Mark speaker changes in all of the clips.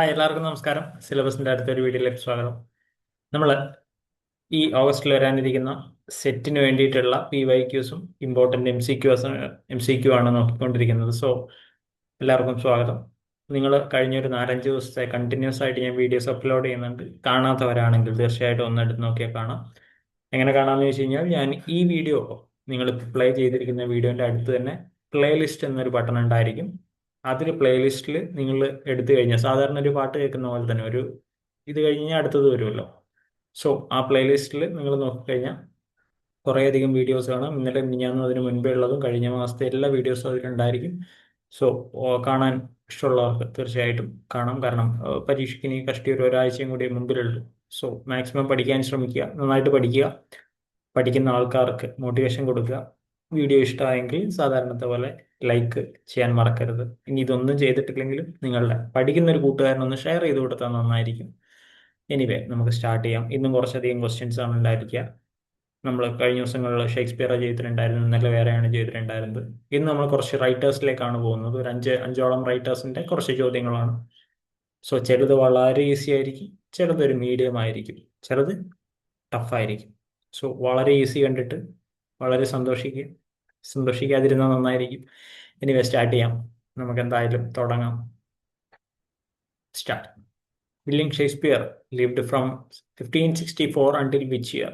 Speaker 1: എല്ലാവർക്കും നമസ്കാരം. സിലബസിന്റെ അടുത്തൊരു വീഡിയോയിലേക്ക് സ്വാഗതം. നമ്മൾ ഈ ഓഗസ്റ്റിൽ വരാനിരിക്കുന്ന സെറ്റിന് വേണ്ടിയിട്ടുള്ള PYQസും ഇമ്പോർട്ടൻ്റ് MCQ ആണ് നോക്കിക്കൊണ്ടിരിക്കുന്നത്. സോ എല്ലാവർക്കും സ്വാഗതം. നിങ്ങൾ കഴിഞ്ഞൊരു 4-5 ദിവസത്തെ കണ്ടിന്യൂസ് ആയിട്ട് ഞാൻ വീഡിയോസ് അപ്ലോഡ് ചെയ്യുന്നുണ്ട്. കാണാത്തവരാണെങ്കിൽ തീർച്ചയായിട്ടും ഒന്ന് എടുത്ത് നോക്കിയാൽ കാണാം. എങ്ങനെ കാണാമെന്ന് ചോദിച്ചു കഴിഞ്ഞാൽ, ഞാൻ ഈ വീഡിയോ നിങ്ങൾ പ്ലേ ചെയ്തിരിക്കുന്ന വീഡിയോൻ്റെ അടുത്ത് തന്നെ പ്ലേലിസ്റ്റ് എന്നൊരു ബട്ടൺ ഉണ്ടായിരിക്കും. അതിൽ പ്ലേലിസ്റ്റിൽ നിങ്ങൾ എടുത്തു കഴിഞ്ഞാൽ സാധാരണ ഒരു പാട്ട് കേൾക്കുന്ന പോലെ തന്നെ ഇത് കഴിഞ്ഞാൽ അടുത്തത് വരുമല്ലോ. സോ ആ പ്ലേലിസ്റ്റിൽ നിങ്ങൾ നോക്കിക്കഴിഞ്ഞാൽ കുറേയധികം വീഡിയോസ് കാണാം. ഇന്നലെ മിനിഞ്ഞാന്നും അതിന് മുൻപേ ഉള്ളതും കഴിഞ്ഞ മാസത്തെ എല്ലാ വീഡിയോസും അതിലുണ്ടായിരിക്കും. സോ കാണാൻ ഇഷ്ടമുള്ളവർക്ക് തീർച്ചയായിട്ടും കാണാം. കാരണം പരീക്ഷയ്ക്ക് ഇനി കഷ്ടി ഒരാഴ്ചയും കൂടി മുമ്പിലുള്ളൂ. സോ മാക്സിമം പഠിക്കാൻ ശ്രമിക്കുക, നന്നായിട്ട് പഠിക്കുക, പഠിക്കുന്ന ആൾക്കാർക്ക് മോട്ടിവേഷൻ കൊടുക്കുക. വീഡിയോ ഇഷ്ടമായെങ്കിൽ സാധാരണത്തെ പോലെ ലൈക്ക് ചെയ്യാൻ മറക്കരുത്. ഇനി ഇതൊന്നും ചെയ്തിട്ടില്ലെങ്കിലും നിങ്ങളുടെ പഠിക്കുന്ന ഒരു കൂട്ടുകാരനൊന്ന് ഷെയർ ചെയ്ത് കൊടുത്താൽ നന്നായിരിക്കും. എനിവേ, നമുക്ക് സ്റ്റാർട്ട് ചെയ്യാം. ഇന്നും കുറച്ചധികം ക്വസ്റ്റ്യൻസ് ആണ് ഉണ്ടായിരിക്കുക. നമ്മൾ കഴിഞ്ഞ ദിവസങ്ങളിൽ ഷേക്സ്പിയർ ചെയ്തിട്ടുണ്ടായിരുന്നു, ഇന്നലെ വേറെയാണ് ചെയ്തിട്ടുണ്ടായിരുന്നത്. ഇന്ന് നമ്മൾ കുറച്ച് റൈറ്റേഴ്സിലേക്കാണ് പോകുന്നത്. ഒരു അഞ്ചോളം റൈറ്റേഴ്സിന്റെ കുറച്ച് ചോദ്യങ്ങളാണ്. സോ ചിലത് വളരെ ഈസി ആയിരിക്കും, ചിലതൊരു മീഡിയം ആയിരിക്കും, ചിലത് ടഫായിരിക്കും. സോ വളരെ ഈസി കണ്ടിട്ട് വളരെ സന്തോഷിക്കാതിരുന്നാൽ നന്നായിരിക്കും. ഇനി സ്റ്റാർട്ട് ചെയ്യാം. നമുക്ക് എന്തായാലും തുടങ്ങാം. Start. William Shakespeare lived from 1564 until which year?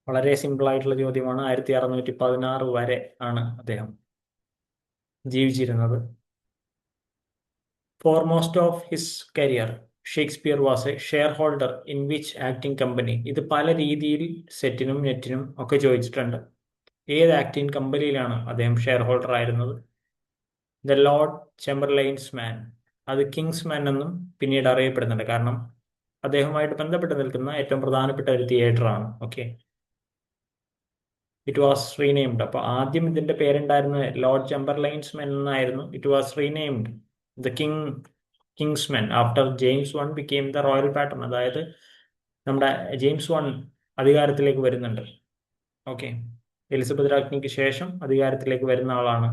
Speaker 1: വളരെ സിമ്പിൾ ആയിട്ടുള്ള ചോദ്യമാണ്. 1616 വരെ ആണ് അദ്ദേഹം ജീവിച്ചിരുന്നത്. For most of his career Shakespeare was a shareholder in which acting company? ഇത് പല രീതിയിൽ സെറ്റിനും നെറ്റിനും ഒക്കെ ചോദിച്ചിട്ടുണ്ട്. ഏത് ആക്ടിംഗ് കമ്പനിയിലാണ് അദ്ദേഹം ഷെയർ ഹോൾഡർ ആയിരുന്നത്? ദ ലോർഡ് ചെമ്പർലൈൻസ് മാൻ, അത് കിങ്സ് മാൻ എന്നും പിന്നീട് അറിയപ്പെടുന്നുണ്ട്. കാരണം അദ്ദേഹവുമായിട്ട് ബന്ധപ്പെട്ട് നിൽക്കുന്ന ഏറ്റവും പ്രധാനപ്പെട്ട ഒരു തിയേറ്ററാണ്. Okay, it was renamed. അപ്പൊ ആദ്യം ഇതിന്റെ പേരുണ്ടായിരുന്നത് ലോർഡ് ചെമ്പർലൈൻസ് മെൻ എന്നായിരുന്നു. It was renamed the King's Men after James one became the royal patron. അതായത് നമ്മുടെ ജെയിംസ് വൺ അധികാരത്തിലേക്ക് വരുന്നുണ്ട്. ഓക്കെ, എലിസബത്ത് രാജ്ഞിക്ക് ശേഷം അധികാരത്തിലേക്ക് വരുന്ന ആളാണ്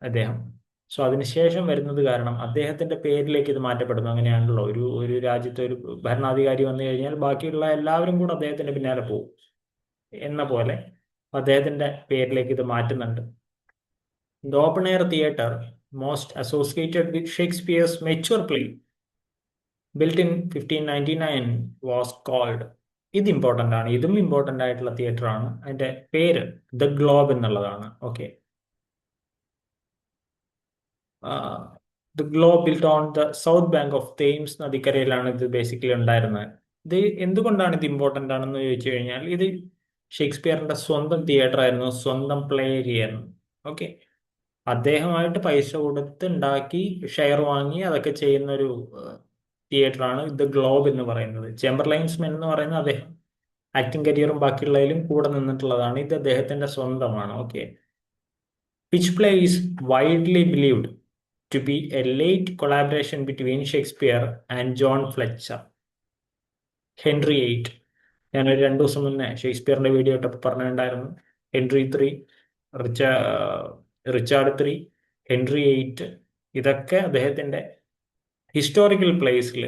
Speaker 1: അദ്ദേഹം. സോ അതിനുശേഷം വരുന്നത് കാരണം അദ്ദേഹത്തിന്റെ പേരിലേക്ക് ഇത് മാറ്റപ്പെടുന്നു. അങ്ങനെയാണല്ലോ, ഒരു രാജ്യത്തെ ഒരു ഭരണാധികാരി വന്നു കഴിഞ്ഞാൽ ബാക്കിയുള്ള എല്ലാവരും കൂടെ അദ്ദേഹത്തിന്റെ പിന്നാലെ പോകും എന്ന പോലെ അദ്ദേഹത്തിന്റെ പേരിലേക്ക് ഇത് മാറ്റുന്നുണ്ട്. The open air theatre most associated with Shakespeare's mature play built in 1599 was called. ഇത് ഇമ്പോർട്ടൻ്റ് ആണ്. ഇതും ഇമ്പോർട്ടൻ്റ് ആയിട്ടുള്ള തിയേറ്റർ ആണ്. അതിന്റെ പേര് ദ ഗ്ലോബ് എന്നുള്ളതാണ്. ഓക്കെ, the globe built on the south bank of Thames നദിക്കരയിലാണ് ഇത് ബേസിക്കലി ഉണ്ടായിരുന്നത്. ഇത് എന്തുകൊണ്ടാണ് ഇത് ഇമ്പോർട്ടൻ്റ് ആണെന്ന് ചോദിച്ചു കഴിഞ്ഞാൽ, ഇത് ഷേക്സ്പിയറിന്റെ സ്വന്തം തിയേറ്റർ ആയിരുന്നു, സ്വന്തം പ്ലേ ഏരിയ ആയിരുന്നു. ഓക്കെ, അദ്ദേഹമായിട്ട് പൈസ കൊടുത്ത് ഉണ്ടാക്കി ഷെയർ വാങ്ങി അതൊക്കെ ചെയ്യുന്ന ഒരു തിയേറ്ററാണ് ദ ഗ്ലോബ് എന്ന് പറയുന്നത്. ചെമ്പർലൈൻസ് മെൻ എന്ന് പറയുന്നത് അദ്ദേഹം ആക്ടിങ് കരിയറും ബാക്കിയുള്ളതിലും കൂടെ നിന്നിട്ടുള്ളതാണ്. ഇത് അദ്ദേഹത്തിന്റെ സ്വന്തമാണ്. Okay, which play is widely believed to be a late collaboration between Shakespeare and John Fletcher? Henry eight. ഞാനൊരു 2 ദിവസം മുന്നേ ഷേക്സ്പിയറിന്റെ വീഡിയോ ഇട്ടപ്പോൾ പറഞ്ഞിട്ടുണ്ടായിരുന്നു. Henry three, Richard three, Henry eight, ഇതൊക്കെ അദ്ദേഹത്തിന്റെ ഹിസ്റ്റോറിക്കൽ പ്ലേസിൽ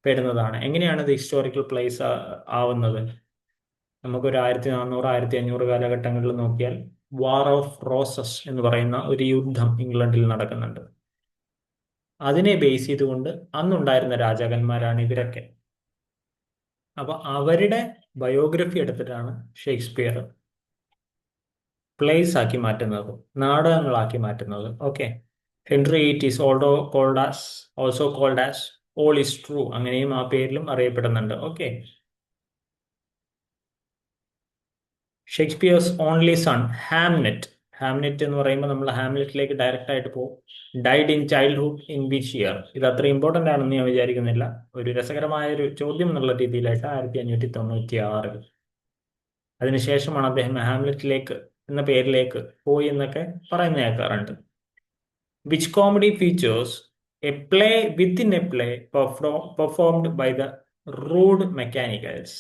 Speaker 1: വരുന്നതാണ്. എങ്ങനെയാണ് ഇത് ഹിസ്റ്റോറിക്കൽ പ്ലേസ് ആവുന്നത്? നമുക്കൊരു 1400 1500 കാലഘട്ടങ്ങളിൽ നോക്കിയാൽ വാർ ഓഫ് റോസസ് എന്ന് പറയുന്ന ഒരു യുദ്ധം ഇംഗ്ലണ്ടിൽ നടക്കുന്നുണ്ട്. അതിനെ ബേസ് ചെയ്തുകൊണ്ട് അന്നുണ്ടായിരുന്ന രാജാക്കന്മാരാണ് ഇവരൊക്കെ. അപ്പൊ അവരുടെ ബയോഗ്രഫി എടുത്തിട്ടാണ് ഷേക്സ്പിയർ പ്ലേസ് ആക്കി മാറ്റുന്നത്, നാടകങ്ങളാക്കി മാറ്റുന്നത്. Okay, Henry eight is also called as all is true, അങ്ങനെയും ആ പേരിലും അറിയപ്പെടുന്നുണ്ട്. Okay, Shakespeare's only son Hamnet എന്ന് പറയുമ്പോൾ നമ്മൾ ഹാംലെറ്റിലേക്ക് ഡയറക്റ്റ് ആയിട്ട് പോകും. Died in childhood in which year? ഇത് അത്ര ഇമ്പോർട്ടൻ്റ് ആണെന്ന് ഞാൻ വിചാരിക്കുന്നില്ല. ഒരു രസകരമായ ഒരു ചോദ്യം എന്നുള്ള രീതിയിലായിട്ട് 1596. അതിനുശേഷമാണ് അദ്ദേഹം ഹാംലെറ്റിലേക്ക് എന്ന പേരിലേക്ക് പോയി എന്നൊക്കെ പറയുന്ന കേൾക്കാറുണ്ട്. Which comedy features a play within a play performed by the rude mechanicals?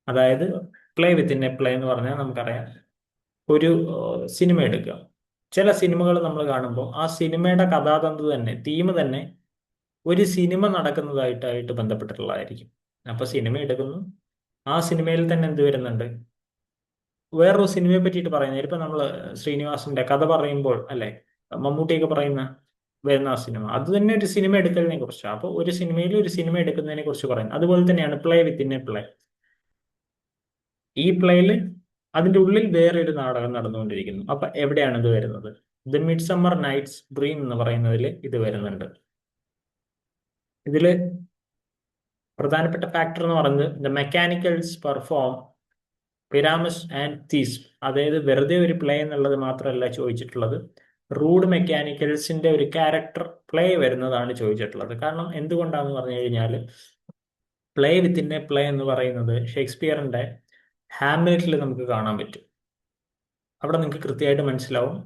Speaker 1: അതായത് പ്ലേ വിത്തിൻ എ പ്ലേ എന്ന് പറഞ്ഞാൽ നമുക്കറിയാം, ഒരു സിനിമ എടുക്കുക. ചില സിനിമകൾ നമ്മൾ കാണുമ്പോൾ ആ സിനിമയുടെ കഥാതന്തു തന്നെ, തീം തന്നെ ഒരു സിനിമ നടക്കുന്നതായിട്ട് ബന്ധപ്പെട്ടിട്ടുള്ളതായിരിക്കും. അപ്പൊ സിനിമ എടുക്കുന്നു, ആ സിനിമയിൽ തന്നെ എന്ത് വരുന്നുണ്ട്, വേറൊരു സിനിമയെ പറ്റിയിട്ട് പറയുന്നത്. ഇപ്പൊ നമ്മൾ ശ്രീനിവാസന്റെ കഥ പറയുമ്പോൾ അല്ലെ, മമ്മൂട്ടിയൊക്കെ പറയുന്ന വരുന്ന ആ സിനിമ, അത് തന്നെ ഒരു സിനിമ എടുക്കലിനെ കുറിച്ചാണ്. അപ്പോൾ ഒരു സിനിമയിൽ ഒരു സിനിമ എടുക്കുന്നതിനെ കുറിച്ച് പറയുന്നത്. അതുപോലെ തന്നെയാണ് പ്ലേ വിത്തിൻ എ പ്ലേ. ഈ പ്ലേയിൽ അതിന്റെ ഉള്ളിൽ വേറെ ഒരു നാടകം നടന്നുകൊണ്ടിരിക്കുന്നു. അപ്പൊ എവിടെയാണ് ഇത് വരുന്നത്? The midsummer night's dream എന്ന് പറയുന്നതിൽ ഇത് വരുന്നുണ്ട്. ഇതില് പ്രധാനപ്പെട്ട ഫാക്ടർ എന്ന് പറയുന്നത് the mechanicals perform Pyramus and Thisbe. അതായത് വെറുതെ ഒരു പ്ലേ എന്നുള്ളത് മാത്രമല്ല ചോദിച്ചിട്ടുള്ളത്, റൂഡ് മെക്കാനിക്കൽസിന്റെ ഒരു ക്യാരക്ടർ പ്ലേ വരുന്നതാണ് ചോദിച്ചിട്ടുള്ളത്. കാരണം എന്തുകൊണ്ടാണെന്ന് പറഞ്ഞു കഴിഞ്ഞാൽ, പ്ലേ വിത്തിൻ എ പ്ലേ എന്ന് പറയുന്നത് ഷേക്സ്പിയറിന്റെ ഹാംലെറ്റിൽ നമുക്ക് കാണാൻ പറ്റും. അവിടെ നിങ്ങൾക്ക് കൃത്യമായിട്ട് മനസ്സിലാവും,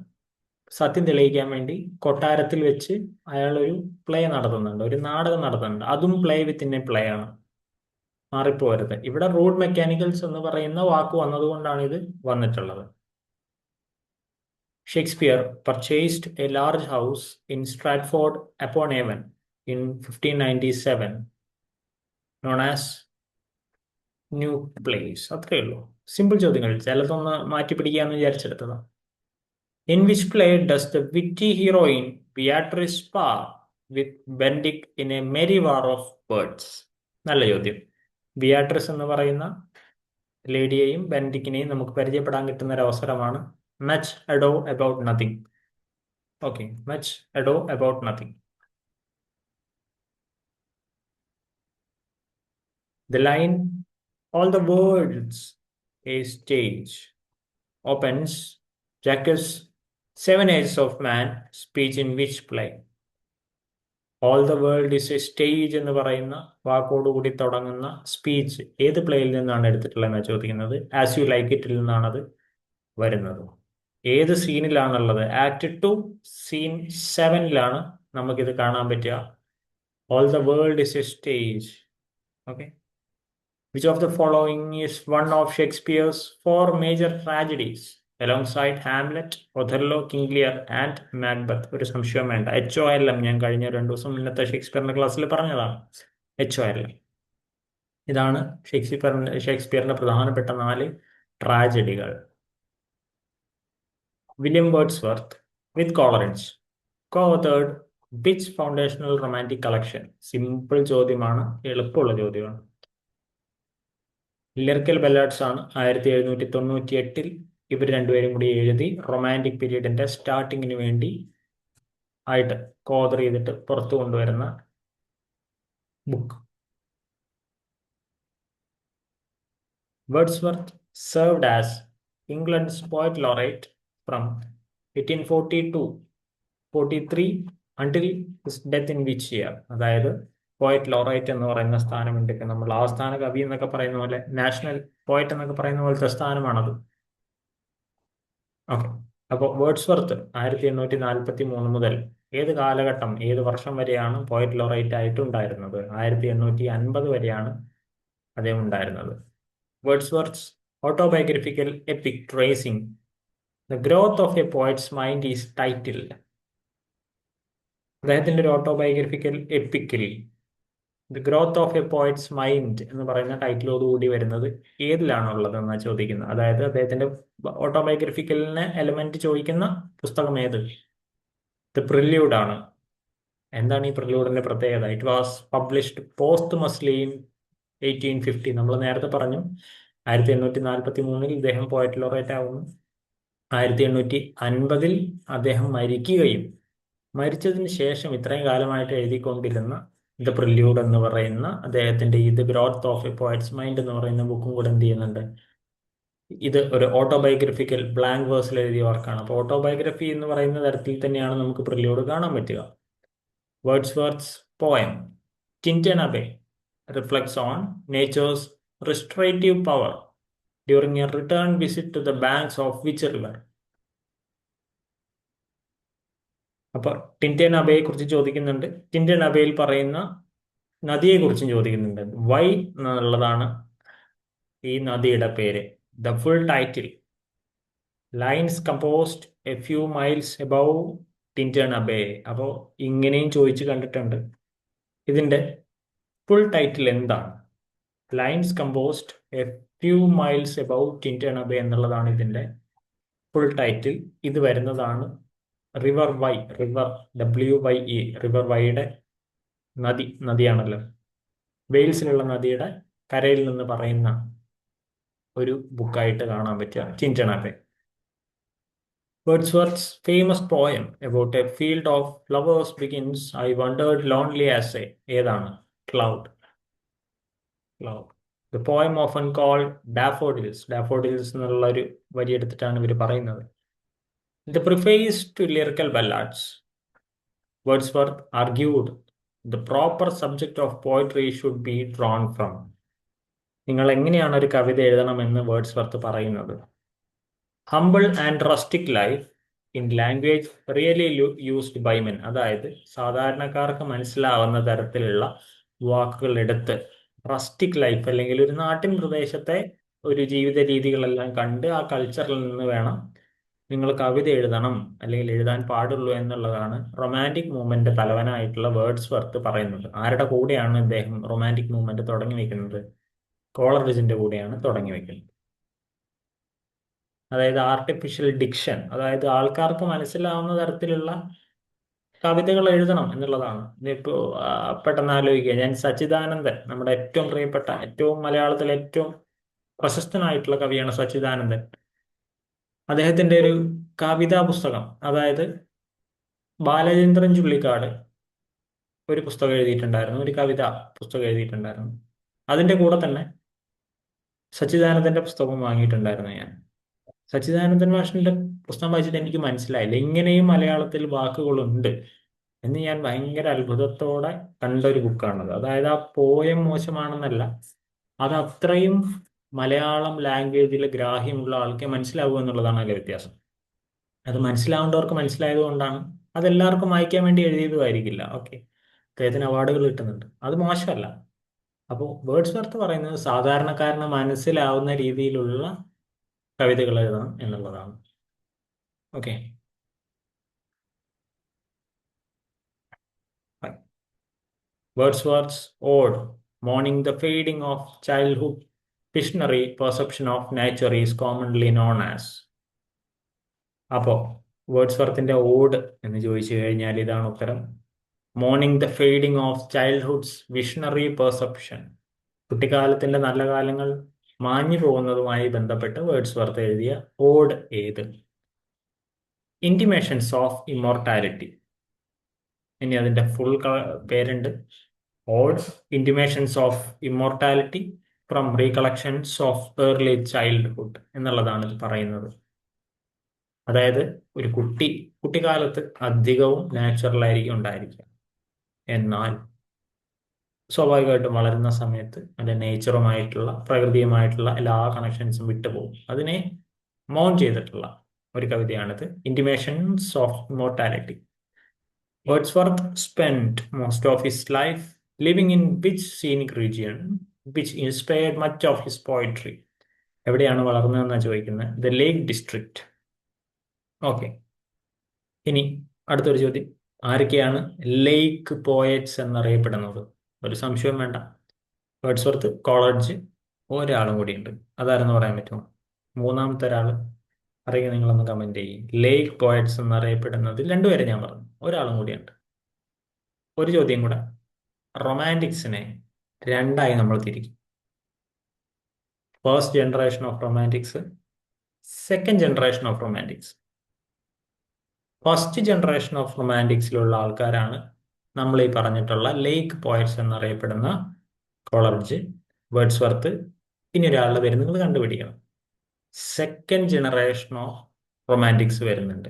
Speaker 1: സത്യം തെളിയിക്കാൻ വേണ്ടി കൊട്ടാരത്തിൽ വെച്ച് അയാൾ ഒരു പ്ലേ നടത്തുന്നുണ്ട്, ഒരു നാടകം നടത്തുന്നുണ്ട്. അതും പ്ലേ വിത്തിൻ എ പ്ലേ ആണ്, മാറിപ്പോരുത്. ഇവിടെ റൂഡ് മെക്കാനിക്കൽസ് എന്ന് പറയുന്ന വാക്ക് വന്നതുകൊണ്ടാണ് ഇത് വന്നിട്ടുള്ളത്. Shakespeare purchased a large house in Stratford upon Avon in 1597, known as new place. അത്രയേ ഉള്ളൂ. സിമ്പിൾ ചോദ്യങ്ങൾ, ചിലതൊന്ന് മാറ്റി പിടിക്കാന്ന് വിചാരിച്ചെടുത്തതാണ്. In which play does the witty heroine Beatrice spar with Benedict in a merry war of words? നല്ല ചോദ്യം. Beatrice എന്ന് പറയുന്ന ലേഡിയെയും ബെനഡിക്റ്റിനെയും നമുക്ക് പരിചയപ്പെടാൻ കിട്ടുന്ന ഒരു അവസരമാണ് much ado about nothing. Okay, much ado about nothing. The line, all the words a stage, opens Jacques' Seven Ages of Man speech in which play? All the world is a stage എന്ന് പറയുന്ന വാക്കോടുകൂടി തുടങ്ങുന്ന speech ഏത് പ്ലേയിൽ നിന്നാണ് എടുത്തിട്ടുള്ളതെന്നാണ് ചോദിക്കുന്നത്. As you like ഇറ്റിൽ നിന്നാണത് വരുന്നത്. ഏത് സീനിലാണുള്ളത്? Act 2 scene 7 നമുക്കിത് കാണാൻ പറ്റുക. All the world is A stage. Okay. Which of the following is one of Shakespeare's 4 major tragedies alongside Hamlet, Othello, King Lear and Macbeth? ഒരു സംശയം വേണ്ട. HOLM ഞാൻ കഴിഞ്ഞ 2 ദിവസം മുന്നത്തെ ഷേക്സ്പിയറിന്റെ ക്ലാസ്സിൽ പറഞ്ഞതാണ്. HOLM ഇതാണ് ഷേക്സ്പിയറിന്റെ പ്രധാനപ്പെട്ട 4 ട്രാജഡികൾ. William Wordsworth with Coleridge co-authored which foundational romantic collection? Simple ചോദ്യമാണ്, എളുപ്പമുള്ള ചോദ്യമാണ്. ലിറിക്കൽ ബല്ലാഡ്സ് ആണ്. 1798 ഇവർ രണ്ടുപേരും കൂടി എഴുതി റൊമാൻറ്റിക് പീരീഡിന്റെ സ്റ്റാർട്ടിങ്ങിന് വേണ്ടി ആയിട്ട് കോതർ ചെയ്തിട്ട് പുറത്തു കൊണ്ടുവരുന്ന book. Wordsworth served as England's poet laureate from 1842-43 until his death in which year? അതായത് പോയറ്റ് ലോറേറ്റ് എന്ന് പറയുന്ന സ്ഥാനമുണ്ട്. നമ്മൾ ആസ്ഥാന കവി എന്നൊക്കെ പറയുന്ന പോലെ, നാഷണൽ പോയറ്റ് എന്നൊക്കെ പറയുന്ന പോലത്തെ സ്ഥാനമാണത്. ഓക്കെ. അപ്പോൾ വേർഡ്സ്വർത്ത് 1843 മുതൽ ഏത് കാലഘട്ടം, ഏത് വർഷം വരെയാണ് പോയറ്റ് ലോറേറ്റ് ആയിട്ട് ഉണ്ടായിരുന്നത്? 1850 വരെയാണ് അദ്ദേഹം ഉണ്ടായിരുന്നത്. Wordsworth's autobiographical epic tracing the growth of a poet's mind is titled. അദ്ദേഹത്തിന്റെ ഒരു ഓട്ടോബയോഗ്രഫിക്കൽ എപ്പിക്കിൽ the growth of a poet's mind എന്ന് പറയുന്ന ടൈറ്റിലോടുകൂടി വരുന്നത് ഏതിലാണുള്ളത് എന്നാണ് ചോദിക്കുന്നത്. അതായത് അദ്ദേഹത്തിന്റെ ഓട്ടോബയോഗ്രഫിക്കലിനെ എലമെന്റ് ചോദിക്കുന്ന പുസ്തകം ഏത്? ദ പ്രില്യൂഡ് ആണ്. എന്താണ് ഈ പ്രില്യൂഡിന്റെ പ്രത്യേകത? It was published പോസ്റ്റ്മസ്ലി in 1850. നമ്മൾ നേരത്തെ പറഞ്ഞു 1843 ഇദ്ദേഹം പോയറ്റ് ലോറേറ്റ് ആവുന്നു. 1850 അദ്ദേഹം മരിക്കുകയും മരിച്ചതിന് ശേഷം ഇത്രയും കാലമായിട്ട് എഴുതിക്കൊണ്ടിരുന്ന ദ പ്രില്യൂഡ് എന്ന് പറയുന്ന അദ്ദേഹത്തിന്റെ ഇത് growth of a poet's mind എന്ന് പറയുന്ന ബുക്കും കൂടെ എന്ത് ചെയ്യുന്നുണ്ട്? ഇത് ഒരു ഓട്ടോബയോഗ്രഫിക്കൽ ബ്ലാങ്ക് വേഴ്സിൽ എഴുതിയ വർക്കാണ്. അപ്പോൾ ഓട്ടോബയോഗ്രഫി എന്ന് പറയുന്ന തരത്തിൽ തന്നെയാണ് നമുക്ക് പ്രില്യൂഡ് കാണാൻ പറ്റുക. വേർഡ്സ്വർത്ത്സ് poem ടിൻറ്റൺ അബേ reflects on nature's restorative power during a return visit to the banks of which river? അപ്പൊ ടിൻറ്റൺ അബേയെ കുറിച്ച് ചോദിക്കുന്നുണ്ട്. ടിൻറ്റൺ അബേയിൽ പറയുന്ന നദിയെ കുറിച്ചും ചോദിക്കുന്നുണ്ട്. വൈ എന്നുള്ളതാണ് ഈ നദിയുടെ പേര്. The full title, lines composed a few miles above Tintern Abbey. അപ്പോൾ ഇങ്ങനെയും ചോദിച്ചു കണ്ടിട്ടുണ്ട്. ഇതിന്റെ ഫുൾ ടൈറ്റിൽ എന്താണ്? Lines composed a few miles about Tintern Abbey എന്നുള്ളതാണ് ഇതിന്റെ ഫുൾ ടൈറ്റിൽ. ഇത് വരുന്നതാണ് river Wye, river WYE, river വൈയുടെ നദിയാണല്ലോ, വെയിൽസിലുള്ള നദിയുടെ കരയിൽ നിന്ന് പറയുന്ന ഒരു ബുക്കായിട്ട് കാണാൻ പറ്റുക ടിൻറ്റൺ അബേ. Wordsworth's famous poem about a field of flowers begins, I wandered lonely as a ഏതാണ്? Cloud. Cloud. The poem often called Daffodils. Daffodils എന്നുള്ള ഒരു വരി എടുത്തിട്ടാണ് ഇവർ പറയുന്നത്. The preface to lyrical ballads. Wordsworth argued the proper subject of poetry should be drawn from. നിങ്ങൾ എങ്ങനെയാണ് ഒരു കവിത എഴുതണമെന്ന് വേർഡ്സ്വർത്ത് പറയുന്നത്? Humble and rustic life in language really used by men. അതായത് സാധാരണക്കാർക്ക് മനസ്സിലാവുന്ന തരത്തിലുള്ള വാക്കുകൾ എടുത്ത് റസ്റ്റിക് ലൈഫ് അല്ലെങ്കിൽ ഒരു നാട്ടിൻ പ്രദേശത്തെ ഒരു ജീവിത രീതികളെല്ലാം കണ്ട് ആ കൾച്ചറിൽ നിന്ന് വേണം നിങ്ങൾ കവിത എഴുതണം അല്ലെങ്കിൽ എഴുതാൻ പാടുള്ളൂ എന്നുള്ളതാണ് റൊമാൻറ്റിക് മൂവ്മെന്റ് തലവനായിട്ടുള്ള വേർഡ്സ്വർത്ത് പറയുന്നത്. ആരുടെ കൂടെയാണ് ഇദ്ദേഹം റൊമാൻറ്റിക് മൂവ്മെന്റ് തുടങ്ങി വെക്കുന്നത്? കോളറിഡ്ജിന്റെ കൂടെയാണ് തുടങ്ങി വെക്കുന്നത്. അതായത് ആർട്ടിഫിഷ്യൽ ഡിക്ഷൻ, അതായത് ആൾക്കാർക്ക് മനസ്സിലാവുന്ന തരത്തിലുള്ള കവിതകൾ എഴുതണം എന്നുള്ളതാണ്. ഇതിപ്പോ പെട്ടെന്ന് ആലോചിക്കുക, ഞാൻ സച്ചിദാനന്ദൻ, നമ്മുടെ ഏറ്റവും പ്രിയപ്പെട്ട, ഏറ്റവും മലയാളത്തിലെ ഏറ്റവും പ്രശസ്തനായിട്ടുള്ള കവിയാണ് സച്ചിദാനന്ദൻ. അദ്ദേഹത്തിന്റെ ഒരു കവിതാ പുസ്തകം, അതായത് ബാലചന്ദ്രൻ ചുള്ളിക്കാട് ഒരു പുസ്തകം എഴുതിയിട്ടുണ്ടായിരുന്നു, ഒരു കവിതാ പുസ്തകം എഴുതിയിട്ടുണ്ടായിരുന്നു. അതിന്റെ കൂടെ തന്നെ സച്ചിദാനന്ദന്റെ പുസ്തകം വാങ്ങിയിട്ടുണ്ടായിരുന്നു ഞാൻ. സച്ചിദാനന്ദൻ മാഷിന്റെ പുസ്തകം വായിച്ചിട്ട് എനിക്ക് മനസ്സിലായില്ല ഇങ്ങനെയും മലയാളത്തിൽ വാക്കുകളുണ്ട് എന്ന്. ഞാൻ ഭയങ്കര അത്ഭുതത്തോടെ കണ്ട ഒരു ബുക്കാണത്. അതായത് ആ പോയം മോശമാണെന്നല്ല, അത് അത്രയും മലയാളം ലാംഗ്വേജിൽ ഗ്രാഹ്യമുള്ള ആൾക്ക് മനസ്സിലാവുക എന്നുള്ളതാണ് അതിലെ വ്യത്യാസം. അത് മനസ്സിലാവേണ്ടവർക്ക് മനസ്സിലായത് കൊണ്ടാണ്. അതെല്ലാവർക്കും വായിക്കാൻ വേണ്ടി എഴുതിയതുമായിരിക്കില്ല. ഓക്കെ, അദ്ദേഹത്തിന് അവാർഡുകൾ കിട്ടുന്നുണ്ട്, അത് മോശമല്ല. അപ്പോൾ വേർഡ്സ്വർത്ത് പറയുന്നത് സാധാരണക്കാരന് മനസ്സിലാവുന്ന രീതിയിലുള്ള കവിതകൾ എഴുതണം എന്നുള്ളതാണ്. Okay, Wordsworth's ode mourning the fading of childhood visionary perception of nature is commonly known as. അപ്പോൾ വേർഡ്സ്വർത്തിന്റെ ഓഡ് എന്ന് ചോദിച്ചു കഴിഞ്ഞാൽ ഇതാണ് ഉത്തരം. Mourning the fading of childhood's visionary perception, കുട്ടിക്കാലത്തിന്റെ നല്ല കാലങ്ങൾ മാഞ്ഞു പോകുന്നതുമായി ബന്ധപ്പെട്ട് വേർഡ്സ്വർത്ത് എഴുതിയ ഓഡ് ഏത്? Intimations of immortality. ഇനി അതിന്റെ ഫുൾ പേരുണ്ട്, ode intimations of immortality from recollections of early childhood എന്നുള്ളതാണ് ഇത് പറയുന്നത്. അതായത് ഒരു കുട്ടിക്കാലത്ത് അധികവും നാച്ചുറലായിരിക്കും ഉണ്ടായിരിക്കുക, എന്നാൽ സ്വാഭാവികമായിട്ടും വളരുന്ന സമയത്ത് അതിന്റെ നേച്ചറുമായിട്ടുള്ള പ്രകൃതിയുമായിട്ടുള്ള എല്ലാ കണക്ഷൻസും വിട്ടുപോകും. അതിനെ മൗണ്ട് ചെയ്തിട്ടുള്ള ഒരു കവിതയാണിത്, intimations of immortality. Wordsworth spent most of his life living in which scenic region which inspired much of his poetry? എവിടെയാണ് വളർന്നതെന്നാണ് ചോദിക്കുന്നത്. The lake district. ഓക്കെ, ഇനി അടുത്തൊരു ചോദ്യം, ആരൊക്കെയാണ് ലേക്ക് പോയറ്റ്സ് എന്നറിയപ്പെടുന്നത്? ഒരു സംശയവും വേണ്ട, വേർഡ്സ്വർത്ത്, കോളറിഡ്ജ്, ഒരാളും കൂടിയുണ്ട്. അതാരെന്ന് പറയാൻ പറ്റുമോ? മൂന്നാമത്തെ ഒരാൾ അറിയാൻ നിങ്ങളൊന്ന് കമന്റ് ചെയ്യും. ലേക്ക് പോയറ്റ്സ് എന്നറിയപ്പെടുന്നത് രണ്ടുപേരെ ഞാൻ പറഞ്ഞു, ഒരാളും കൂടിയുണ്ട്. ഒരു ചോദ്യം കൂടെ, റൊമാൻറ്റിക്സിനെ രണ്ടായി നമ്മൾ തിരിക്കും. First generation of romantics, second generation of romantics. First generation of റൊമാൻറ്റിക്സിലുള്ള ആൾക്കാരാണ് നമ്മൾ ഈ പറഞ്ഞിട്ടുള്ള ലേക്ക് പോയറ്റ്സ് എന്നറിയപ്പെടുന്ന കോളറിഡ്ജ്, വേർഡ്സ്വർത്ത്. ഇനി ഒരാളുടെ പേര് നിങ്ങൾ കണ്ടുപിടിക്കണം. സെക്കൻഡ് ജനറേഷൻ ഓഫ് റൊമാൻറ്റിക്സ് വരുന്നുണ്ട്.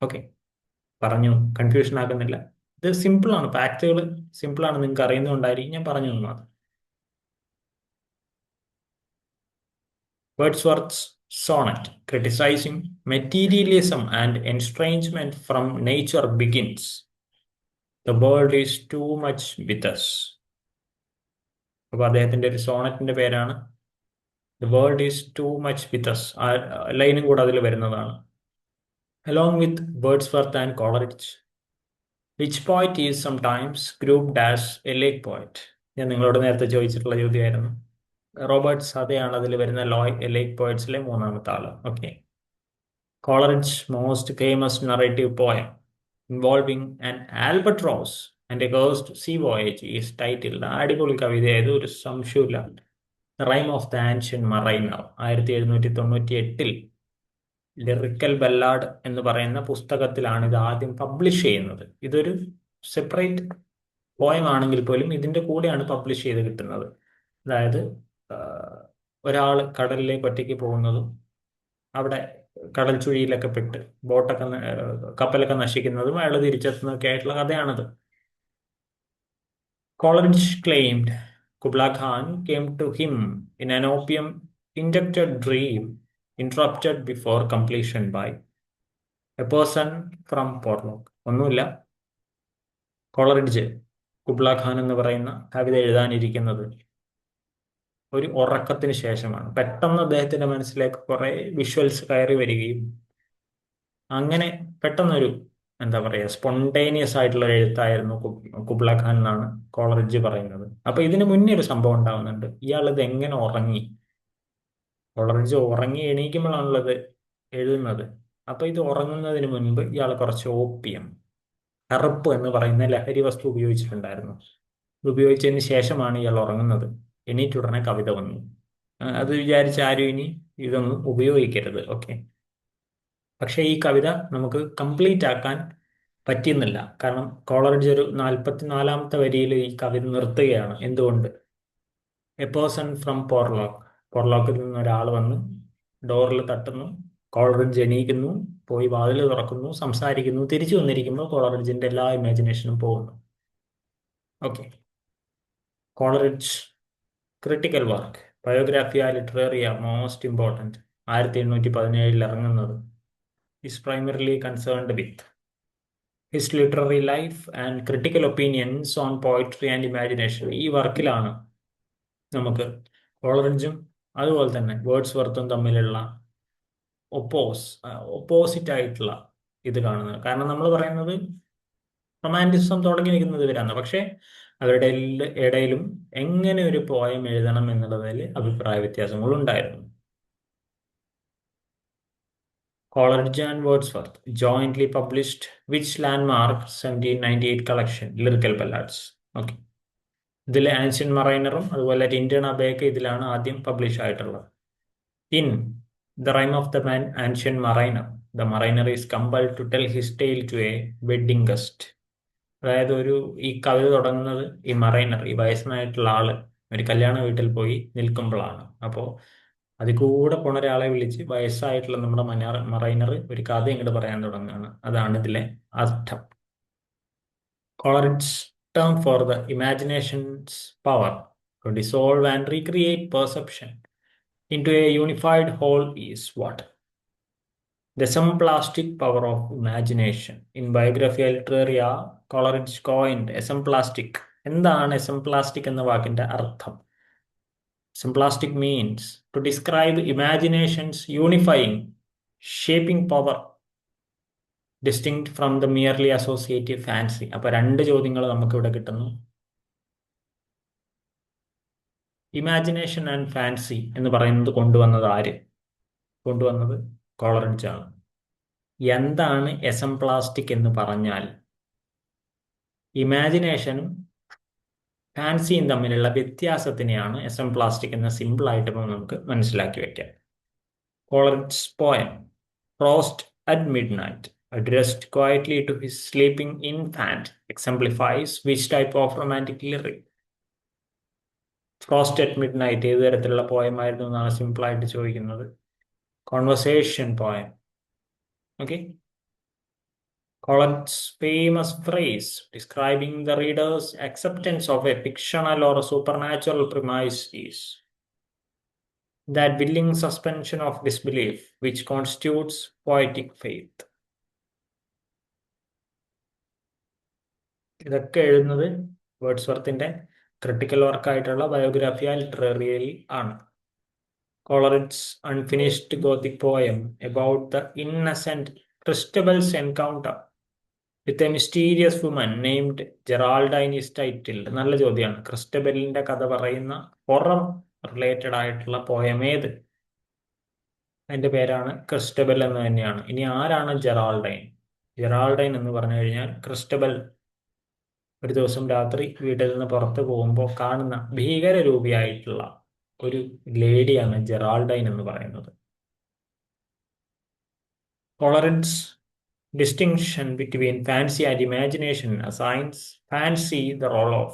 Speaker 1: ഓക്കെ, പറഞ്ഞു, കൺഫ്യൂഷൻ ആക്കുന്നില്ല. ഇത് സിമ്പിളാണ്, ഫാക്റ്റുകൾ സിമ്പിളാണ്, നിങ്ങൾക്ക് അറിയുന്നതുകൊണ്ടായിരിക്കും ഞാൻ പറഞ്ഞു തന്നത്. Wordsworth sonnet criticizing materialism and estrangement from nature begins, the world is too much with us. അപ്പോൾ അദ്ദേഹത്തിന്റെ ഒരു സോണറ്റിന്റെ പേരാണ് The world is too much with us. ആ ലൈനും കൂടെ അതിൽ വരുന്നതാണ്. Along with Wordsworth and Coleridge, which poet is sometimes grouped as a lake poet? ഞാൻ നിങ്ങളോട് നേരത്തെ ചോദിച്ചിട്ടുള്ള ചോദ്യമായിരുന്നു. റോബർട്ട് സതയാണ് അതിൽ വരുന്ന ലേക്ക് പോയിറ്റ്സിലെ മൂന്നാമത്തെ ആള്. Okay. Coleridge most famous narrative poem involving an albatross and a ghost sea voyage is titled. അടിപൊളി കവിതയായത്, ഒരു സംശയമില്ല. Rime of the ancient mariner 1798 lyrical ballad എന്ന് പറയുന്ന പുസ്തകത്തിലാണ് ഇത് ആദ്യം പബ്ലിഷ് ചെയ്യുന്നത്. ഇതൊരു സെപ്പറേറ്റ് പോയം ആണെങ്കിൽ പോലും ഇതിന്റെ കൂടെയാണ് പബ്ലിഷ് ചെയ്ത് കിട്ടുന്നത്. അതായത് ഒരാൾ കടലിലേക്ക് ഒറ്റയ്ക്ക് പോകുന്നതും അവിടെ കടൽ ചുഴിയിലൊക്കെ പെട്ട് ബോട്ടൊക്കെ കപ്പലൊക്കെ നശിക്കുന്നതും അയാൾ തിരിച്ചെത്തുന്നതൊക്കെ ആയിട്ടുള്ള കഥയാണത്. Coleridge claimed Kubla Khan came to him in an opium-injected dream interrupted before completion by a person from Porlock. ഒന്നുമില്ല, കോളറിഡ്ജ് കുബ്ല ഖാൻ എന്ന് പറയുന്ന കവിത എഴുതാനിരിക്കുന്നത് ഒരു ഉറക്കത്തിന് ശേഷമാണ്. പെട്ടെന്ന് അദ്ദേഹത്തിന്റെ മനസ്സിലേക്ക് കുറെ വിഷ്വൽസ് കയറി വരികയും അങ്ങനെ പെട്ടെന്നൊരു എന്താ പറയുക സ്പോണ്ടേനിയസ് ആയിട്ടുള്ള ഒരു എഴുത്തായിരുന്നു കുബ്ല ഖാൻ എന്നാണ് കോളറിഡ്ജ് പറയുന്നത്. അപ്പൊ ഇതിന് മുന്നേ ഒരു സംഭവം ഉണ്ടാവുന്നുണ്ട്. ഇയാൾ ഇത് എങ്ങനെ ഉറങ്ങി? കോളറിഡ്ജ് ഉറങ്ങി എണീക്കുമ്പോഴാണല്ലോ ഇത് എഴുതുന്നത്. അപ്പൊ ഇത് ഉറങ്ങുന്നതിന് മുൻപ് ഇയാൾ കുറച്ച് ഓപ്പിയം, കറുപ്പ് എന്ന് പറയുന്ന ലഹരി വസ്തു ഉപയോഗിച്ചിട്ടുണ്ടായിരുന്നു. ഇത് ഉപയോഗിച്ചതിന് ശേഷമാണ് ഇയാൾ ഉറങ്ങുന്നത്. എണീറ്റുടനെ കവിത വന്നു. അത് വിചാരിച്ച ആരും ഇനി ഇതൊന്നും ഉപയോഗിക്കരുത്. ഓക്കെ. പക്ഷെ ഈ കവിത നമുക്ക് കംപ്ലീറ്റ് ആക്കാൻ പറ്റിയെന്നില്ല. കാരണം കോളറിഡ്ജ് ഒരു 44ാമത്തെ വരിയിൽ ഈ കവിത നിർത്തുകയാണ്. എന്തുകൊണ്ട്? എ പേഴ്സൺ ഫ്രം പോർലോക്കിൽ നിന്ന് ഒരാൾ വന്ന് ഡോറിൽ തട്ടുന്നു. കോളറിഡ്ജ് എണീക്കുന്നു, പോയി വാതിൽ തുറക്കുന്നു, സംസാരിക്കുന്നു. തിരിച്ചു വന്നിരിക്കുമ്പോൾ കോളറിഡ്ജിന്റെ എല്ലാ ഇമാജിനേഷനും പോകുന്നു. Okay. Coleridge critical work Biographia Literaria most important 1817 ഇറങ്ങുന്നത് is primarily concerned with his literary life and critical opinions on poetry and imagination. ഈ വർക്കിലാണ് നമുക്ക് കോളറിഡ്ജും അതുപോലെ തന്നെ വേർഡ്സ്വർത്തും തമ്മിലുള്ള ഓപ്പോസിറ്റ് ആയിട്ടുള്ള ഇത് കാണുന്നത്. കാരണം നമ്മൾ പറയുന്നത് റൊമാൻറ്റിസം തുടങ്ങി നിൽക്കുന്നത് ഇവരാണ്. പക്ഷെ അവരുടെ ഇടയിലും എങ്ങനെ ഒരു പോയം എഴുതണം എന്നുള്ളതിൽ അഭിപ്രായ വ്യത്യാസങ്ങളുണ്ടായിരുന്നു. Coleridge and Wordsworth jointly published which landmark 1798 collection Lyrical Ballads. Okay. ഇതിൽ ആൻഷ്യൻ മറൈനറും അതുപോലെ ടിൻറ്റൺ അബേയൊക്കെ ഇതിലാണ് ആദ്യം പബ്ലിഷ് ആയിട്ടുള്ളത്. In the rime of the man ancient mariner the mariner is compelled to tell his tale to a wedding guest. അതായത് ഈ കവിത തുടങ്ങുന്നത് ഈ മറൈനർ, ഈ വയസ്സനായിട്ടുള്ള ആള് ഒരു കല്യാണ വീട്ടിൽ പോയി നിൽക്കുമ്പോഴാണ്. അപ്പോൾ അതിൽ കൂടെ പോണ ഒരാളെ വിളിച്ച് വയസ്സായിട്ടുള്ള നമ്മുടെ മറൈനർ ഒരു കഥ ഇങ്ങോട്ട് പറയാൻ തുടങ്ങുകയാണ്. അതാണ് ഇതിലെ അർത്ഥം. Coleridge term for the imagination's power to dissolve and recreate perception in to a unified whole is what? The esemplastic power of imagination. In Biographia Literaria, Coleridge coined esemplastic. എന്താണ് esemplastic എന്ന വാക്കിന്റെ അർത്ഥം? Esemplastic means to describe imagination's unifying, shaping power, distinct from the merely associative fancy. അപ്പൊ രണ്ട് ചോദ്യങ്ങൾ നമുക്ക് ഇവിടെ കിട്ടുന്നു. ഇമാജിനേഷൻ ആൻഡ് ഫാൻസി എന്ന് പറയുന്നത് കൊണ്ടുവന്നത് ആര്? കൊണ്ടുവന്നത് കോളറിഡ്ജ് ആണ്. എന്താണ് എസംപ്ലാസ്റ്റിക് എന്ന് പറഞ്ഞാൽ? ഇമാജിനേഷനും ഫാൻസിയും തമ്മിലുള്ള വ്യത്യാസത്തിനെയാണ് എസംപ്ലാസ്റ്റിക് എന്ന സിമ്പിൾ ആയിട്ട് നമുക്ക് മനസ്സിലാക്കി വെക്കാം. Coleridge poem frost at mid night addressed quietly to his sleeping infant exemplifies which type of romantic lyric? Frost at mid night ഏത് തരത്തിലുള്ള പോയം ആയിരുന്നു എന്നാണ് സിമ്പിൾ ആയിട്ട് ചോദിക്കുന്നത്. Conversation poem. Okay. Coleridge's famous phrase describing the reader's acceptance of a fictional or a supernatural premise is that willing suspension of disbelief which constitutes poetic faith. ഇതൊക്കെ എഴുതുന്നത് വേർഡ്സ്വർത്തിന്റെ critical വർക്കായിട്ടുള്ള ബയോഗ്രാഫിയ ലിറ്ററേറിയയിൽ ആണ്. Coleridge's unfinished Gothic poem about the innocent Christabel's encounter with a mysterious woman named Geraldine is titled. നല്ല ചോദ്യമാണ്. ക്രിസ്റ്റബലിന്റെ കഥ പറയുന്ന horror related ആയിട്ടുള്ള poem ഏത്? അതിന്റെ പേരാണ് ക്രിസ്റ്റബൽ എന്ന് തന്നെയാണ്. ഇനി ആരാണ് ജെറാൾഡൈൻ? ജെറാൾഡൈൻ എന്ന് പറഞ്ഞു കഴിഞ്ഞാൽ ക്രിസ്റ്റബൽ ഒരു ദിവസം രാത്രി വീട്ടിൽ നിന്ന് പുറത്തു പോകുമ്പോൾ കാണുന്ന ഭീകരരൂപിയായിട്ടുള്ള ഒരു ലേഡിയാണ് ജെറാൾഡൈൻ എന്ന് പറയുന്നത്. Tolerance distinction between fancy and imagination assigns fancy the role of.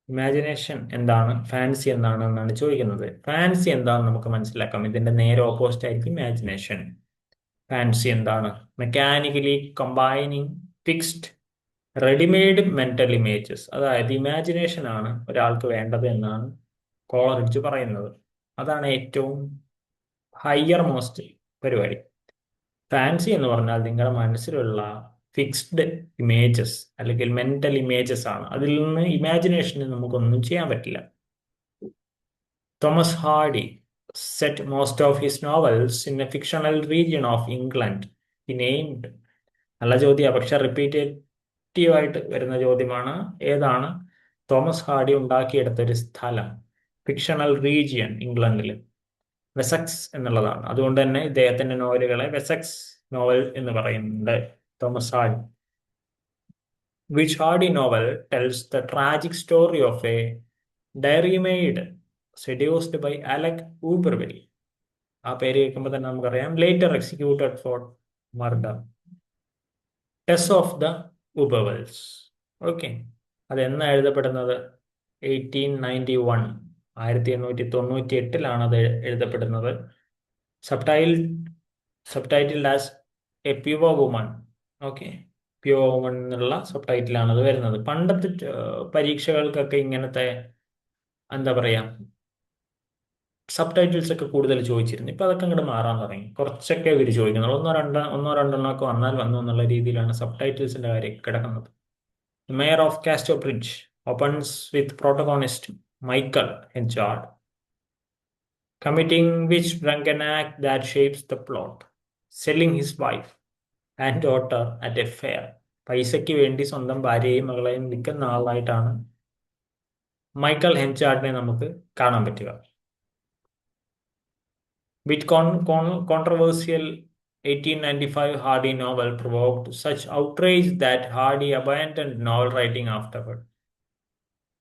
Speaker 1: Imagination എന്താണ്, ഫാൻസി എന്താണ് എന്നാണ് ചോദിക്കുന്നത്. ഫാൻസി എന്താണെന്ന് നമുക്ക് മനസ്സിലാക്കാം. ഇതിന്റെ നേരെ ഓപ്പോസിറ്റ് ആയിരിക്കും ഇമാജിനേഷൻ. ഫാൻസി എന്താണ്? Mechanically combining fixed readymade mental images. അതായത് ഇമാജിനേഷൻ ആണ് ഒരാൾക്ക് വേണ്ടത് എന്നാണ് കോളറിഡ്ജ് പറയുന്നത്. അതാണ് ഏറ്റവും ഹയർ മോസ്റ്റ് പരിപാടി. ഫാൻസി എന്ന് പറഞ്ഞാൽ നിങ്ങളുടെ മനസ്സിലുള്ള ഫിക്സ്ഡ് ഇമേജസ് അല്ലെങ്കിൽ മെന്റൽ ഇമേജസ് ആണ്. അതിൽ നിന്ന് ഇമാജിനേഷന് നമുക്കൊന്നും ചെയ്യാൻ പറ്റില്ല. Thomas Hardy set most of his novels in a fictional region of England. ഈ നെയിംഡ് നല്ല ചോദ്യമാണ്, പക്ഷെ റിപ്പീറ്റേറ്റീവ് ആയിട്ട് വരുന്ന ചോദ്യമാണ്. ഏതാണ് തോമസ് ഹാർഡി ഉണ്ടാക്കിയെടുത്ത ഒരു സ്ഥലം? ഫിക്ഷണൽ റീജിയൻ ഇംഗ്ലണ്ടിൽ വെസക്സ് എന്നുള്ളതാണ്. അതുകൊണ്ട് തന്നെ ഇദ്ദേഹത്തിന്റെ നോവലുകളെ വെസക്സ് നോവൽ എന്ന് പറയുന്നുണ്ട്. Thomas Hardy. Which Hardy novel tells the tragic story of a dairy maid seduced by Alec Urberville. ആ പേര് കേൾക്കുമ്പോൾ തന്നെ നമുക്കറിയാം. Later executed for murder. Tess of the Urbervilles. Okay, അതെന്നാ എഴുതപ്പെടുന്നത്? 1891, 1898 അത് എഴുതപ്പെടുന്നത്. Subtitled as a pure woman. Okay, pure woman എന്നുള്ള സബ്ടൈറ്റിലാണ് അത് വരുന്നത്. പണ്ടത്തെ പരീക്ഷകൾക്കൊക്കെ ഇങ്ങനത്തെ എന്താ പറയാ സബ് ടൈറ്റിൽസ് ഒക്കെ കൂടുതൽ ചോദിച്ചിരുന്നു. ഇപ്പൊ അതൊക്കെ അങ്ങോട്ട് മാറാൻ തുടങ്ങി. കുറച്ചൊക്കെ ഇവർ ചോദിക്കുന്നുള്ളൂ. ഒന്നോ രണ്ടെണ്ണോ ഒക്കെ വന്നാൽ വന്നു എന്നുള്ള രീതിയിലാണ് സബ് ടൈറ്റിൽസിന്റെ കാര്യം കിടക്കുന്നത്. Mayor of Casterbridge opens with protagonist Michael Henchard committing which drunken act that shapes the plot, selling his wife and daughter at a fair. പൈസയ്ക്ക് വേണ്ടി സ്വന്തം ഭാര്യയെയും മകളെയും വിൽക്കുന്ന ആളായിട്ടാണ് മൈക്കൽ ഹെൻചാർഡിനെ നമുക്ക് കാണാൻ പറ്റുക. Which controversial 1895 Hardy novel provoked such outrage that Hardy abandoned novel writing afterward?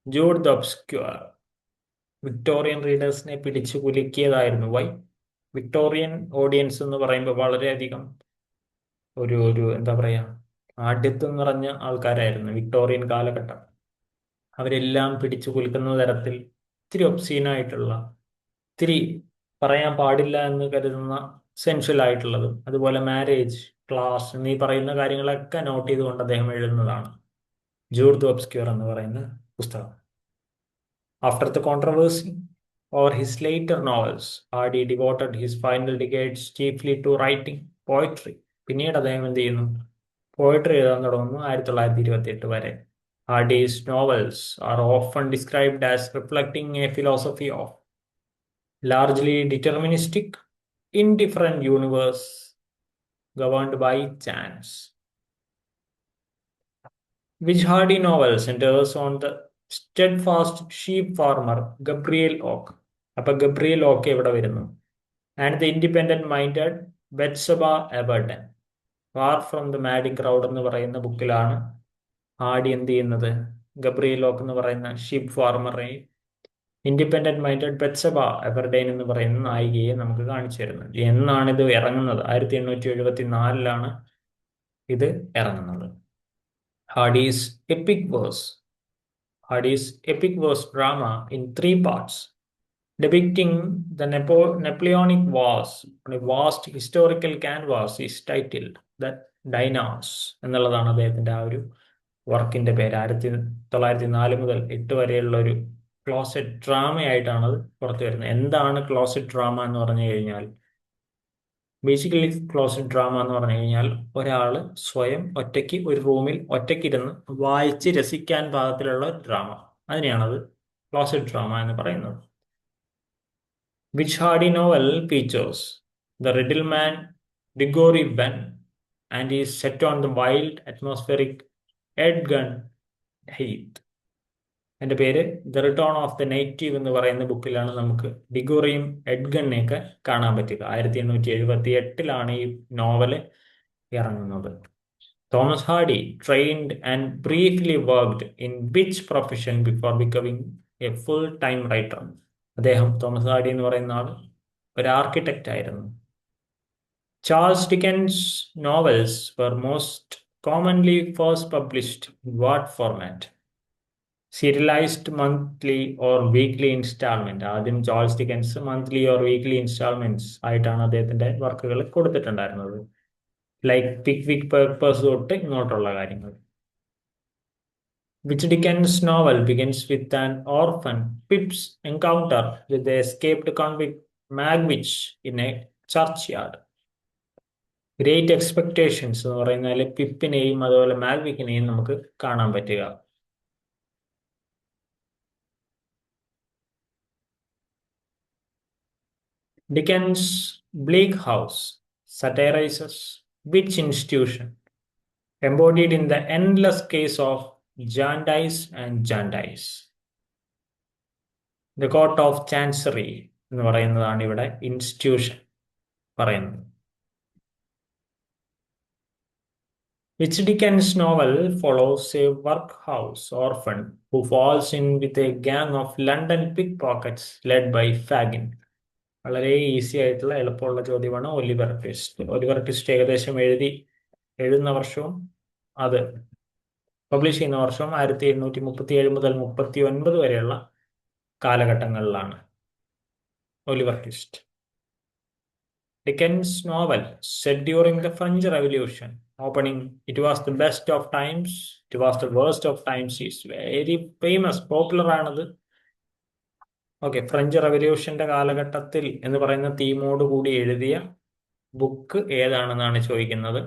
Speaker 1: Jude the Obscure. Victorian റീഡേഴ്സിനെ പിടിച്ചു കുലുക്കിയതായിരുന്നു. വൈ? വിക്ടോറിയൻ ഓഡിയൻസ് എന്ന് പറയുമ്പോൾ വളരെയധികം ഒരു എന്താ പറയാ ആഢ്യത്വം നിറഞ്ഞ ആൾക്കാരായിരുന്നു വിക്ടോറിയൻ കാലഘട്ടം. അവരെല്ലാം പിടിച്ചു കുലുക്കുന്ന തരത്തിൽ ഇത്തിരി ഒബ്സീനായിട്ടുള്ള, ഇത്തിരി പറയാൻ പാടില്ല എന്ന് കരുതുന്ന സെൻഷ്യൽ ആയിട്ടുള്ളതും, അതുപോലെ മാരേജ്, ക്ലാസ് എന്നീ പറയുന്ന കാര്യങ്ങളൊക്കെ നോട്ട് ചെയ്തുകൊണ്ട് അദ്ദേഹം എഴുതുന്നതാണ് ജൂഡ് ദ ഒബ്സ്ക്യൂർ എന്ന് പറയുന്ന പുസ്തകം. After the controversy over his later novels, Hardy devoted his final decades chiefly to writing poetry. പിന്നീട് അദ്ദേഹം എന്ത് ചെയ്യുന്നു? പോയട്രി എഴുതാൻ തുടങ്ങുന്നു 1928 വരെ. Hardy's novels are often described as reflecting a philosophy of largely deterministic, indifferent universe governed by chance. Which Hardy novel centers on the steadfast sheep farmer Gabriel Oak? അപ്പൊ Gabriel Oak എവിടെ വരുന്നു? And the independent minded Bathsheba Everdene. Far from the madding crowd എന്ന് പറയുന്ന ബുക്കിലാണ് hardy എന്ത് ചെയ്യുന്നത്? Gabriel ഓക്ക് എന്ന് പറയുന്ന sheep ഫാർമറെയും independent minded ബെത്സബ എബർഡൈൻ എന്ന് പറയുന്ന നായികയെ നമുക്ക് കാണിച്ചു തരുന്നത്. എന്നാണ് ഇത് ഇറങ്ങുന്നത്? 1874 ഇത് ഇറങ്ങുന്നത്. ഹാർഡീസ് EPIC verse drama in 3 parts, depicting the Napoleonic Wars on a vast historical canvas, is titled The Dynasts എന്നുള്ളതാണ് അദ്ദേഹത്തിന്റെ ആ ഒരു വർക്കിന്റെ പേര്. 1904 മുതൽ 8 വരെയുള്ള ഒരു ക്ലോസറ്റ് ഡ്രാമയായിട്ടാണ് അത് പുറത്തു വരുന്നത്. എന്താണ് ക്ലോസറ്റ് ഡ്രാമ എന്ന് പറഞ്ഞു കഴിഞ്ഞാൽ? ബേസിക്കലി ക്ലോസറ്റ് ഡ്രാമ എന്ന് പറഞ്ഞു കഴിഞ്ഞാൽ ഒരാൾ സ്വയം ഒറ്റയ്ക്ക് ഒരു റൂമിൽ ഒറ്റയ്ക്കിരുന്ന് വായിച്ച് രസിക്കാൻ പാകത്തിലുള്ള ഡ്രാമ. അതിനെയാണത് ക്ലോസറ്റ് ഡ്രാമ എന്ന് പറയുന്നത്. Which Hardy novel features the Riddleman Diggory Ben and is set on the wild atmospheric Edgun Heath. എൻ്റെ പേര് the return of the native എന്ന് പറയുന്ന ബുക്കിലാണ് നമുക്ക് ഡിഗോറിയും എഡ്ഗണിനെയൊക്കെ കാണാൻ പറ്റുക. 1878 ഈ നോവല് ഇറങ്ങുന്നത്. Thomas Hardy trained and briefly worked in which profession before becoming a full time writer? അദ്ദേഹം, തോമസ് ഹാർഡി എന്ന് പറയുന്ന ആൾ, ഒരു ആർക്കിടെക്റ്റ് ആയിരുന്നു. Charles Dickens novels were most commonly first published in what format? Serialised monthly or weekly instalment. ആദ്യം Charles Dickens monthly or weekly instalments ആയിട്ടാണ് അദ്ദേഹത്തിന്റെ വർക്കുകൾ കൊടുത്തിട്ടുണ്ടായിരുന്നത്. ലൈക്ക് പിക്വിക് പേപ്പേഴ്സ് തൊട്ട് ഇങ്ങോട്ടുള്ള കാര്യങ്ങൾ. Which Dickens novel begins with an orphan Pip's encounter with the escaped convict Magwitch in a churchyard? Great expectations എന്ന് പറയുന്നതിൽ പിപ്പിനെയും അതുപോലെ മാഗ്വിക്കിനെയും നമുക്ക് കാണാൻ പറ്റുക. Dickens' Bleak House satirizes which institution, embodied in the endless case of Jarndyce and Jarndyce? The Court of Chancery എന്ന് പറയുന്നതാണ് ഇവിടെ institution പറയുന്നത്. Which Dickens novel follows a workhouse orphan who falls in with a gang of London pickpockets led by Fagin? വളരെ easy ആയിട്ടുള്ള എളുപ്പമുള്ള ചോദ്യമാണ്. Oliver twist. Oliver twist ഏകദേശം എഴുതുന്ന വർഷവും അത് പബ്ലിഷ് ചെയ്യുന്ന വർഷവും 1737 മുതൽ 39 വരെയുള്ള കാലഘട്ടങ്ങളിലാണ്. Oliver Twist. Dickens novel set during the French Revolution. Opening, it was the best of times, it was the worst of times is very famous, popular ആണത്. ഓക്കെ, ഫ്രഞ്ച് റവല്യൂഷന്റെ കാലഘട്ടത്തിൽ എന്ന് പറയുന്ന തീമോട് കൂടി എഴുതിയ ബുക്ക് ഏതാണെന്നാണ് ചോദിക്കുന്നത്.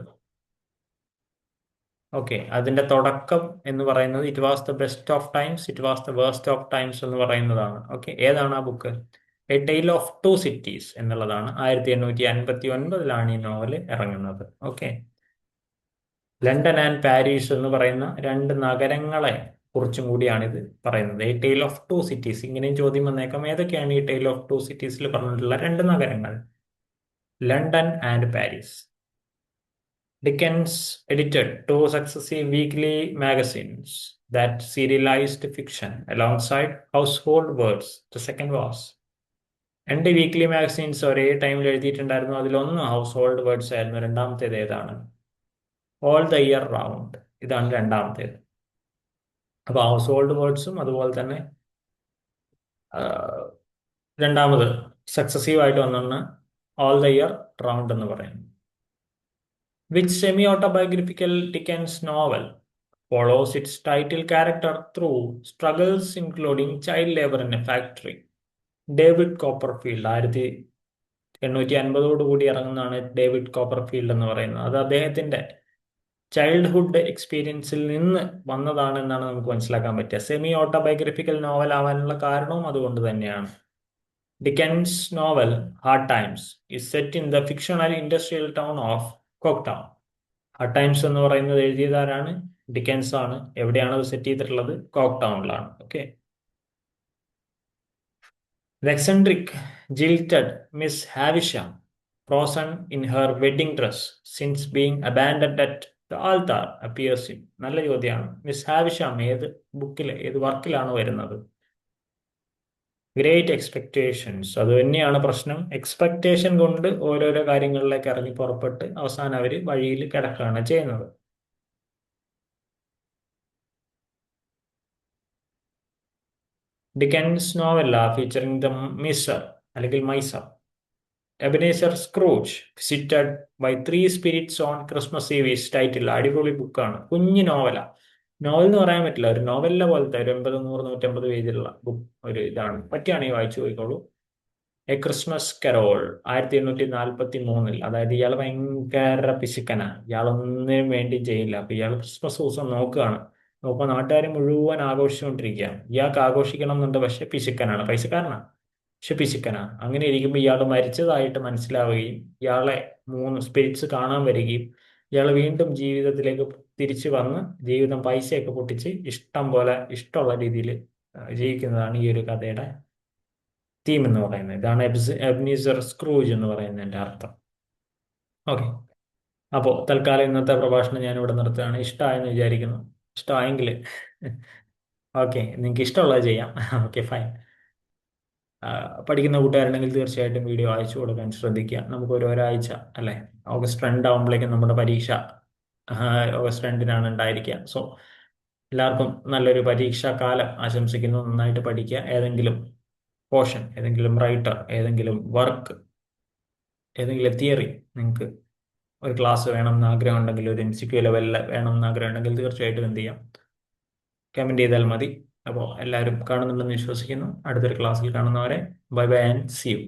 Speaker 1: ഓക്കെ, അതിന്റെ തുടക്കം എന്ന് പറയുന്നത് it was the best of times, it was the waste of times എന്ന് പറയുന്നതാണ്. ഓക്കെ, ഏതാണ് ആ book? A tale of two cities എന്നുള്ളതാണ്. 1859 ഈ നോവൽ ഇറങ്ങുന്നത്. ഓക്കെ, ലണ്ടൻ ആൻഡ് പാരീസ് എന്ന് പറയുന്ന രണ്ട് നഗരങ്ങളെ കുറിച്ചും കൂടിയാണിത് പറയുന്നത്. A tale of two cities. ഇങ്ങനെയും ചോദ്യം വന്നേക്കാം, ഏതൊക്കെയാണ് ഈ ടെയിൽ ഓഫ് ടു സിറ്റീസിൽ പറഞ്ഞിട്ടുള്ള രണ്ട് നഗരങ്ങൾ? London and Paris. Dickens edited two successive weekly magazines that serialized fiction alongside household words. The second was, രണ്ട് വീക്ക്ലി മാഗസീൻസ് ഒരേ ടൈമിൽ എഴുതിയിട്ടുണ്ടായിരുന്നു. അതിലൊന്ന് ഹൗസ് ഹോൾഡ് വേർഡ്സ് ആയിരുന്നു. രണ്ടാമത്തേത് ഏതാണ്? All the year round. ഇതാണ് രണ്ടാമത്തേത്. അപ്പൊ ഹൗസ് ഹോൾഡ് വേർഡ്സും അതുപോലെ തന്നെ രണ്ടാമത് സക്സസീവ് ആയിട്ട് വന്നാണ് ഓൾ ദ ഇയർ റൗണ്ട് എന്ന് പറയുന്നത്. Which semi-autobiographical Dickens novel follows its title character through struggles including child labor in a factory? David Copperfield. 1850 കൂടി ഇറങ്ങുന്നതാണ് ഡേവിഡ് കോപ്പർഫീൽഡ് എന്ന് പറയുന്നത്. അത് അദ്ദേഹത്തിന്റെ ചൈൽഡ്ഹുഡ് എക്സ്പീരിയൻസിൽ നിന്ന് വന്നതാണ് എന്നാണ് നമുക്ക് മനസ്സിലാക്കാൻ പറ്റുക. സെമി ഓട്ടോബയോഗ്രഫിക്കൽ നോവൽ ആവാനുള്ള കാരണവും അതുകൊണ്ട് തന്നെയാണ്. Dickens novel Hard Times is set in the fictional industrial town of Coketown. Hard Times എന്ന് പറയുന്നത് എഴുതിയതാരാണ്? ഡിക്കൻസ് ആണ്. എവിടെയാണ് അത് സെറ്റ് ചെയ്തിട്ടുള്ളത്? കോക്ടൗണിലാണ്. Okay. The eccentric, jilted Miss Havisham, frozen in her wedding dress since being abandoned at the altar, appears in. നല്ല ചോദ്യമാണ്. മിസ് ഹാവിഷാം ഏത് വർക്കിലാണ് വരുന്നത്? Great expectations. അത് തന്നെയാണ് പ്രശ്നം. എക്സ്പെക്ടേഷൻ കൊണ്ട് ഓരോരോ കാര്യങ്ങളിലേക്ക് ഇറങ്ങി പുറപ്പെട്ട് അവസാനം അവർ വഴിയിൽ കിടക്കുകയാണ് ചെയ്യുന്നത്. Dickens novella featuring the miser അല്ലെങ്കിൽ miser. Ebenezer Scrooge visited by three spirits on Christmas eve is title. അടിപൊളി ബുക്കാണ്. കുഞ്ഞു നോവല. നോവൽ എന്ന് പറയാൻ പറ്റില്ല, ഒരു നോവലിനെ പോലത്തെ ഒരു 80, 100, 150 പേജിലുള്ള ബുക്ക് ഒരു ഇതാണ്. പറ്റുകയാണെങ്കിൽ വായിച്ചു പോയിക്കോളൂ. A Christmas Carol 1843. അതായത് ഇയാൾ ഭയങ്കര പിശുക്കനാണ്. ഇയാളൊന്നിനും വേണ്ടി ചെയ്യില്ല. അപ്പൊ ഇയാൾ ക്രിസ്മസ് ദിവസം നോക്കുകയാണ്. നോക്കുമ്പോൾ നാട്ടുകാർ മുഴുവൻ ആഘോഷിച്ചുകൊണ്ടിരിക്കുകയാണ്. ഇയാൾക്ക് ആഘോഷിക്കണം എന്നുണ്ട്, പക്ഷെ പിശുക്കനാണ്. പൈസക്കാരനാണ്, പക്ഷെ പിശുക്കനാണ്. അങ്ങനെ ഇരിക്കുമ്പോൾ ഇയാൾ മരിച്ചതായിട്ട് മനസ്സിലാവുകയും ഇയാളെ 3 സ്പിരിറ്റ്സ് കാണാൻ വരികയും ഇയാൾ വീണ്ടും ജീവിതത്തിലേക്ക് തിരിച്ചു വന്ന് ജീവിതം പൈസയൊക്കെ പൊട്ടിച്ച് ഇഷ്ടം പോലെ ഇഷ്ടമുള്ള രീതിയിൽ ജീവിക്കുന്നതാണ് ഈ ഒരു കഥയുടെ തീം എന്ന് പറയുന്നത്. ഇതാണ് എബ്നീസർ സ്ക്രൂജ് എന്ന് പറയുന്നതിന്റെ അർത്ഥം. ഓക്കെ, അപ്പോൾ തൽക്കാലം ഇന്നത്തെ പ്രഭാഷണം ഞാൻ ഇവിടെ നിർത്തുകയാണ്. ഇഷ്ടമായെന്ന് വിചാരിക്കുന്നു. ഇഷ്ടമായെങ്കിൽ ഓക്കെ, നിങ്ങൾക്ക് ഇഷ്ടമുള്ളത് ചെയ്യാം. Okay, fine. പഠിക്കുന്ന കൂട്ടുകാരുണ്ടെങ്കിൽ തീർച്ചയായിട്ടും വീഡിയോ അയച്ചു കൊടുക്കാൻ ശ്രദ്ധിക്കുക. നമുക്ക് ഒരാഴ്ച അല്ലേ, ഓഗസ്റ്റ് 2 ആകുമ്പോഴേക്കും നമ്മുടെ പരീക്ഷ ഓഗസ്റ്റ് 2-നാണ് ഉണ്ടായിരിക്കുക. സോ എല്ലാവർക്കും നല്ലൊരു പരീക്ഷാ കാലം ആശംസിക്കുന്നു. നന്നായിട്ട് പഠിക്കുക. ഏതെങ്കിലും പോർഷൻ, ഏതെങ്കിലും റൈറ്റർ, ഏതെങ്കിലും വർക്ക്, ഏതെങ്കിലും തിയറി നിങ്ങൾക്ക് ഒരു ക്ലാസ് വേണമെന്ന് ആഗ്രഹം ഉണ്ടെങ്കിൽ, ഒരു MCQ ലെവലിൽ വേണമെന്ന് ആഗ്രഹം ഉണ്ടെങ്കിൽ തീർച്ചയായിട്ടും എന്ത് ചെയ്യാം, കമൻറ്റ് ചെയ്താൽ മതി. അപ്പോൾ എല്ലാവരും കാണുന്നുണ്ടെന്ന് വിശ്വസിക്കുന്നു. അടുത്തൊരു ക്ലാസ്സിൽ കാണുന്നവരെ bye bye and see U.